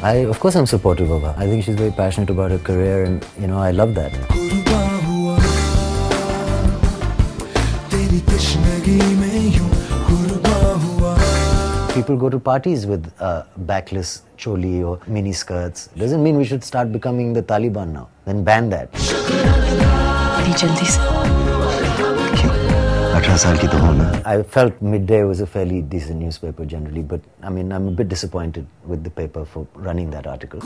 Of course I'm supportive of her. I think she's very passionate about her career and, you know, I love that. People go to parties with backless choli or mini skirts. Doesn't mean we should start becoming the Taliban now. Then ban that. I felt Midday was a fairly decent newspaper generally, but I mean, I'm a bit disappointed with the paper for running that article.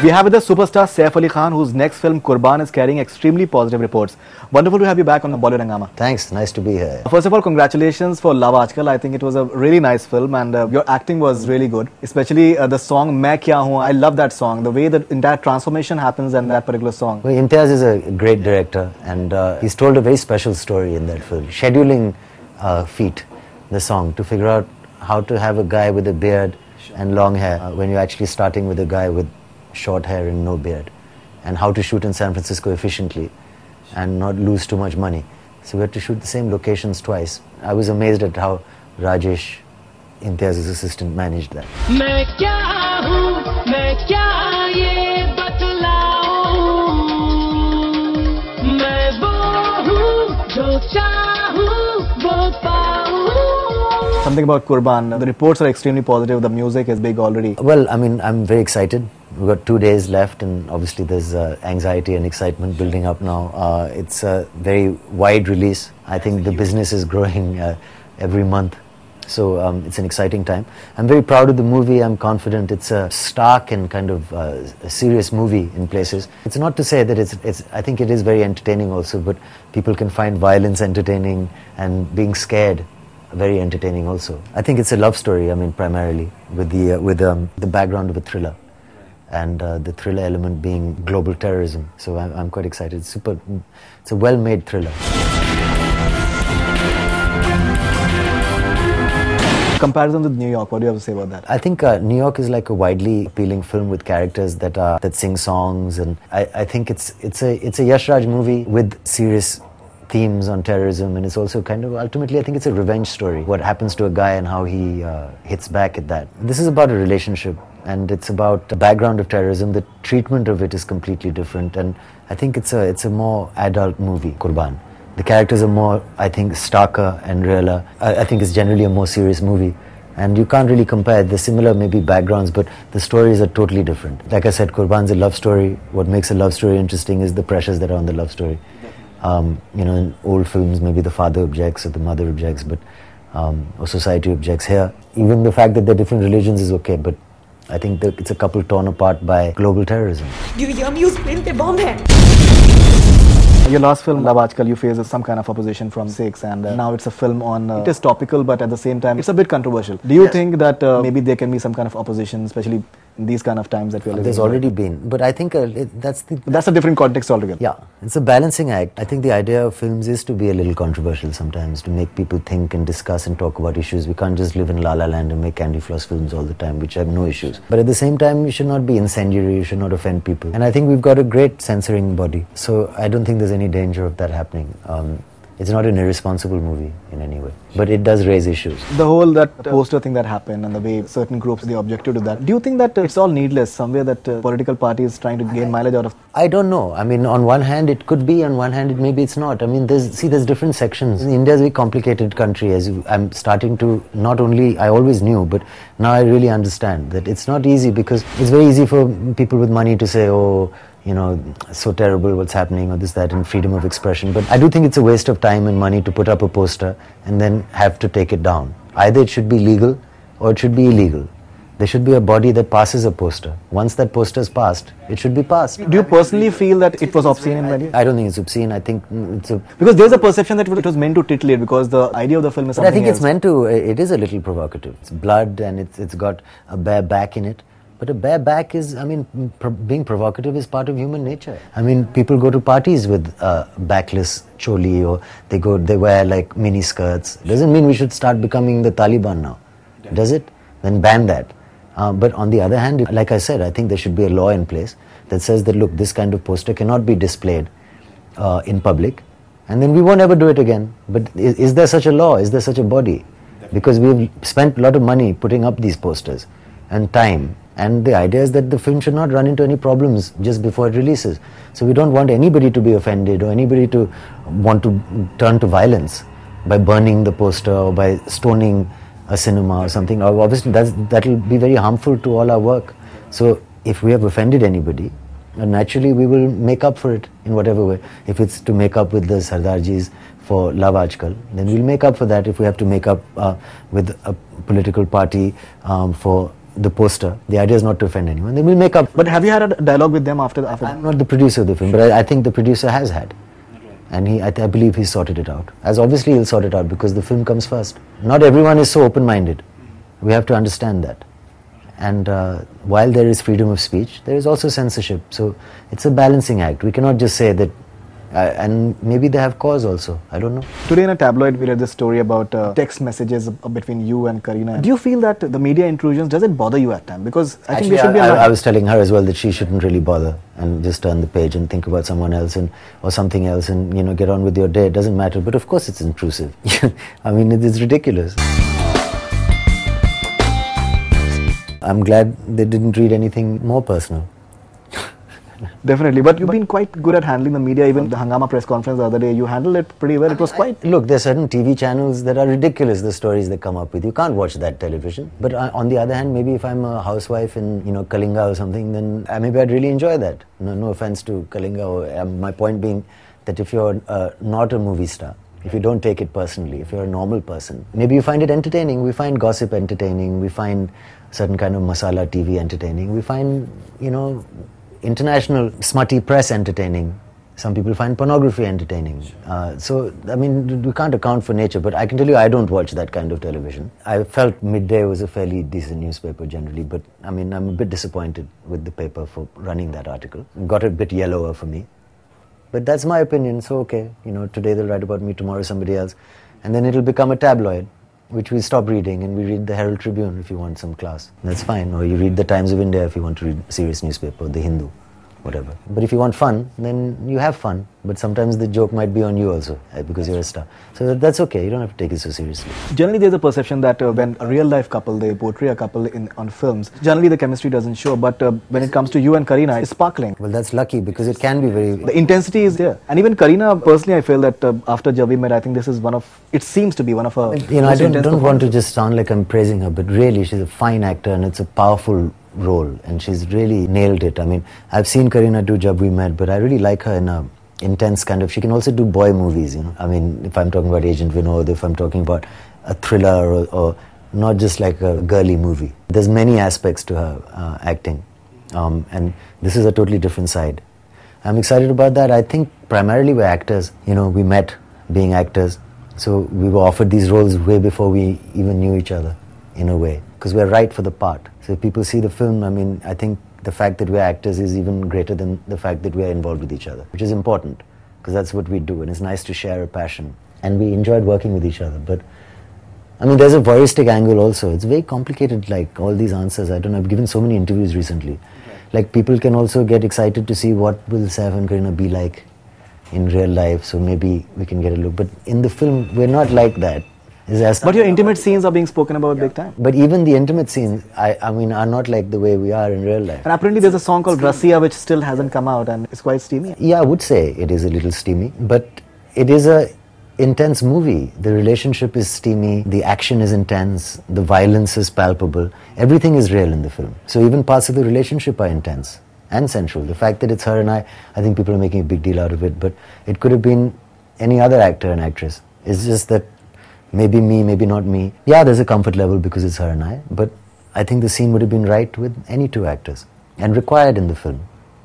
We have with us superstar Saif Ali Khan, whose next film Kurbaan is carrying extremely positive reports. Wonderful to have you back on the Bollywood Hangama. Thanks, nice to be here. First of all, congratulations for Love Aajkal. I think it was a really nice film and your acting was really good. Especially the song Main Kya Hoon. I love that song. The way the entire transformation happens in that particular song. Well, Imtiaz is a great director and he's told a very special story in that film. Scheduling feat, the song, to figure out how to have a guy with a beard and long hair when you're actually starting with a guy with short hair and no beard, and how to shoot in San Francisco efficiently and not lose too much money. So we had to shoot the same locations twice. I was amazed at how Rajesh, Imtiaz's assistant, managed that. Something about Kurbaan, the reports are extremely positive, the music is big already. Well, I mean, I'm very excited. We've got 2 days left and obviously there's anxiety and excitement building up now. It's a very wide release. I think the business is growing every month. So it's an exciting time. I'm very proud of the movie. I'm confident it's a stark and kind of a serious movie in places. It's not to say that I think it is very entertaining also, but people can find violence entertaining and being scared very entertaining also. I think it's a love story, I mean, primarily, with the background of a thriller. And the thriller element being global terrorism. So I'm quite excited. It's a well-made thriller. Comparison with New York, what do you have to say about that? I think New York is like a widely appealing film with characters that sing songs, and I think it's a Yash Raj movie with serious themes on terrorism, and it's also kind of, ultimately I think it's a revenge story. What happens to a guy and how he hits back at that. This is about a relationship and it's about the background of terrorism. The treatment of it is completely different, and I think it's a more adult movie, Kurbaan. The characters are more, I think, starker and realer. I think it's generally a more serious movie. And you can't really compare. They're similar maybe backgrounds, but the stories are totally different. Like I said, Kurbaan's a love story. What makes a love story interesting is the pressures that are on the love story. You know, in old films, maybe the father objects or the mother objects, but or society objects. Here, even the fact that they're different religions is okay, but I think that it's a couple torn apart by global terrorism. Your last film, Love Aajkal, you faced some kind of opposition from Sikhs, and now it's a film on... it is topical, but at the same time, it's a bit controversial. Do you think that maybe there can be some kind of opposition, especially in these kind of times that we're living in? There's already been, but I think that's a different context altogether. Yeah, it's a balancing act. I think the idea of films is to be a little controversial sometimes, to make people think and discuss and talk about issues. We can't just live in La La Land and make candy floss films all the time, which have no issues. But at the same time, you should not be incendiary, you should not offend people. And I think we've got a great censoring body, so I don't think there's any danger of that happening. It's not an irresponsible movie in any way, but it does raise issues. The whole poster thing that happened and the way certain groups, they objected to that. Do you think that it's all needless, somewhere that political parties trying to gain mileage out of? I don't know. I mean, on one hand it could be, on one hand maybe it's not. I mean, there's different sections. India is a very complicated country, as I'm starting to, not only, I always knew, but now I really understand that it's not easy, because it's very easy for people with money to say, oh, you know, so terrible what's happening, or this, that, and freedom of expression. But I do think it's a waste of time and money to put up a poster and then have to take it down. Either it should be legal or it should be illegal. There should be a body that passes a poster. Once that poster is passed, it should be passed. Do you personally feel that it was obscene in many? I don't think it's obscene. I think it's a... Because there's a perception that it was meant to titillate, because the idea of the film is something I think else. It's meant to, it is a little provocative. It's blood and it's got a bare back in it. But a bare back is, I mean, being provocative is part of human nature. I mean, people go to parties with backless choli, or they wear like mini skirts. Doesn't mean we should start becoming the Taliban now, does it? Then ban that. But on the other hand, like I said, I think there should be a law in place that says that, look, this kind of poster cannot be displayed in public, and then we won't ever do it again. But is there such a law? Is there such a body? because we've spent a lot of money putting up these posters and time. And the idea is that the film should not run into any problems just before it releases. So we don't want anybody to be offended or anybody to want to turn to violence by burning the poster or by stoning a cinema or something. Obviously that will be very harmful to all our work. So if we have offended anybody, naturally we will make up for it in whatever way. If it's to make up with the Sardarjis for Love Aajkal, then we'll make up for that. If we have to make up with a political party for the poster, the idea is not to offend anyone, then we'll make up. But have you had a dialogue with them after I'm not the producer of the film, but I think the producer has had. And I believe he's sorted it out. As obviously he'll sort it out because the film comes first. Not everyone is so open-minded. We have to understand that. And while there is freedom of speech, there is also censorship. So it's a balancing act. We cannot just say that, and maybe they have cause also. I don't know. Today in a tabloid, we read this story about text messages between you and Kareena. Do you feel that the media intrusions, does it bother you at times? Because I think there should be a line. I was telling her as well that she shouldn't really bother and just turn the page and think about someone else or something else and, you know, get on with your day. It doesn't matter. But of course it's intrusive. I mean, it's ridiculous. I'm glad they didn't read anything more personal. Definitely, but you've been quite good at handling the media. Even the Hangama press conference the other day, you handled it pretty well. It was quite... Look, there are certain TV channels that are ridiculous, the stories they come up with. You can't watch that television. But on the other hand, maybe if I'm a housewife in, you know, Kalinga or something, then maybe I'd really enjoy that. No offense to Kalinga. My point being that if you're not a movie star, if you don't take it personally, if you're a normal person, maybe you find it entertaining. We find gossip entertaining. We find certain kind of masala TV entertaining. We find, you know, international smutty press entertaining. Some people find pornography entertaining. So, I mean, we can't account for nature, but I can tell you I don't watch that kind of television. I felt Midday was a fairly decent newspaper generally, but I mean, I'm a bit disappointed with the paper for running that article. It got a bit yellower for me. But that's my opinion, so okay. You know, today they'll write about me, tomorrow somebody else. And then it'll become a tabloid, which we stop reading, and we read the Herald Tribune if you want some class. That's fine. Or you read the Times of India if you want to read a serious newspaper, the Hindu, whatever. But if you want fun, then you have fun. But sometimes the joke might be on you also, because you're a star. So that's okay. You don't have to take it so seriously. Generally, there's a perception that when a real-life couple, they portray a couple on films, generally the chemistry doesn't show. But when it comes to you and Kareena, it's sparkling. Well, that's lucky because it can be very... The intensity is there. And even Kareena, personally, I feel that after Jab We Met, I think this is one of... It seems to be one of her... You know, I don't want to just sound like I'm praising her, but really, she's a fine actor and it's a powerful role. And she's really nailed it. I mean, I've seen Kareena do Jab We Met, but I really like her in a intense kind of... She can also do boy movies, you know. I mean, if I'm talking about Agent Vinod, if I'm talking about a thriller or not just like a girly movie. There's many aspects to her acting. And this is a totally different side. I'm excited about that. I think primarily we're actors. You know, we met being actors. So we were offered these roles way before we even knew each other, in a way. Because we're right for the part. So if people see the film, I mean, I think the fact that we're actors is even greater than the fact that we're involved with each other, which is important, because that's what we do, and it's nice to share a passion. And we enjoyed working with each other. But, I mean, there's a voyeuristic angle also. It's very complicated, like, all these answers. I don't know, I've given so many interviews recently. Okay. Like, people can also get excited to see what will Saif and Kareena be like in real life, so maybe we can get a look. But in the film, we're not like that. But your intimate scenes are being spoken about big time. But even the intimate scenes, I mean, are not like the way we are in real life. And apparently there's a song called Rasia which still hasn't come out and it's quite steamy. Yeah, I would say it is a little steamy, but it is a intense movie. The relationship is steamy, the action is intense, the violence is palpable. Everything is real in the film. So even parts of the relationship are intense and sensual. The fact that it's her and I think people are making a big deal out of it, but it could have been any other actor and actress. It's just that maybe me, maybe not me. Yeah, there's a comfort level because it's her and I, but I think the scene would have been right with any two actors and required in the film.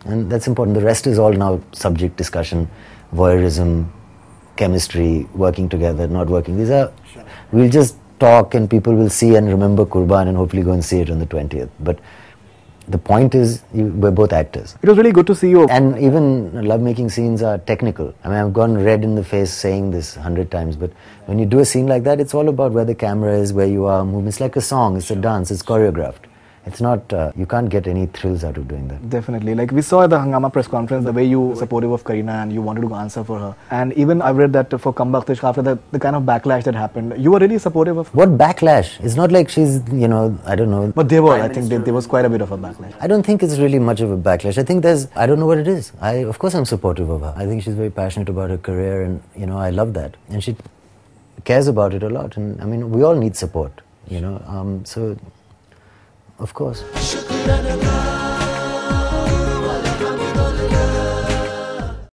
And that's important. The rest is all now subject discussion, voyeurism, chemistry, working together, not working. These are, we'll just talk and people will see and remember Kurbaan and hopefully go and see it on the 20th. But the point is, we're both actors. It was really good to see you. And even love-making scenes are technical. I mean, I've gone red in the face saying this 100 times, but when you do a scene like that, it's all about where the camera is, where you are, movement. It's like a song, it's a dance, it's choreographed. it's not, you can't get any thrills out of doing that. Definitely. Like we saw at the Hangama press conference, the way you were supportive of Kareena and you wanted to answer for her. And even I've read that for Kam Bakht Ishq, after the kind of backlash that happened, you were really supportive of her. What backlash? It's not like she's, you know, I don't know. But there were, I think there was quite a bit of a backlash. I don't think it's really much of a backlash. I think there's, I don't know what it is. Of course I'm supportive of her. I think she's very passionate about her career and, you know, I love that. And she cares about it a lot. And I mean, we all need support, you know. So, of course.